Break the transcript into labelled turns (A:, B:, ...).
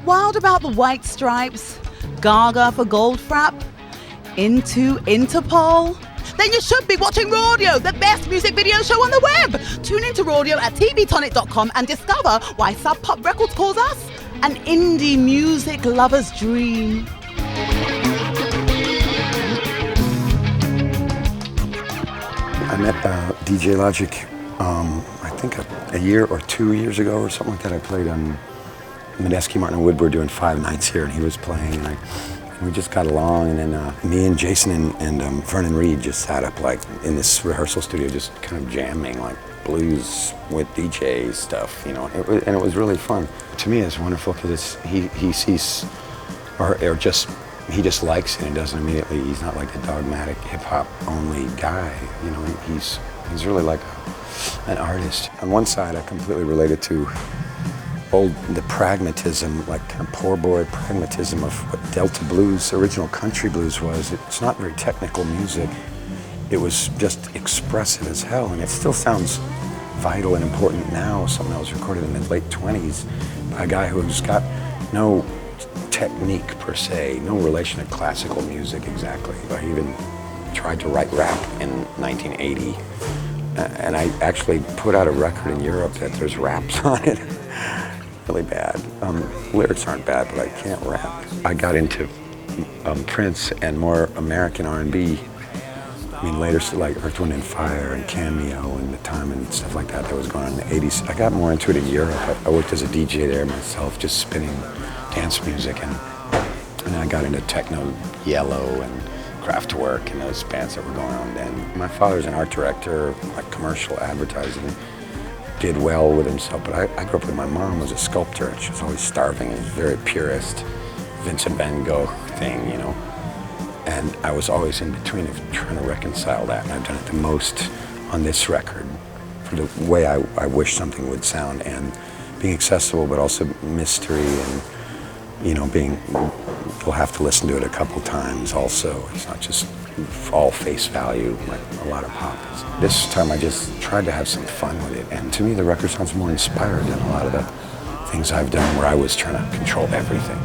A: Wild about the white stripes, gaga for Goldfrapp, into Interpol? Then you should be watching Rodeo, the best music video show on the web. Tune into Rodeo at tvtonic.com and discover why Sub Pop Records calls us an indie music lover's dream.
B: I met DJ Logic, I think a year or 2 years ago or something like that. I played on Medeski, Martin and Wood were doing 5 nights here, and he was playing, and we just got along. And then me and Jason and Vernon Reed just sat up like in this rehearsal studio, just kind of jamming like blues with DJ stuff, you know. And it was really fun. To me, it's wonderful because he sees, he just likes it and doesn't immediately. He's not like a dogmatic hip hop only guy, you know. He's really like an artist. On one side, I completely related to the pragmatism, like kind of poor boy pragmatism of what Delta blues, original country blues was. It's not very technical music. It was just expressive as hell, and it still sounds vital and important now. Something that was recorded in the late 20s by a guy who's got no technique per se, no relation to classical music exactly. I even tried to write rap in 1980, and I actually put out a record in Europe that there's raps on it. Really bad. Lyrics aren't bad, but I can't rap. I got into Prince and more American R&B. I mean, later, like Earth, Wind and Fire and Cameo and The Time and stuff like that was going on in the 80s. I got more into it in Europe. I worked as a DJ there myself, just spinning dance music, and I got into techno, Yellow and Kraftwerk and those bands that were going on then. My father's an art director, like commercial advertising. Did well with himself, but I grew up with my mom was a sculptor, and she was always starving and very purist, Vincent van Gogh thing, you know. And I was always in between of trying to reconcile that, and I've done it the most on this record for the way I wish something would sound, and being accessible, but also mystery, and you know, you'll have to listen to it a couple times also. It's not just all face value like a lot of pop is. This time I just tried to have some fun with it, and to me the record sounds more inspired than a lot of the things I've done where I was trying to control everything.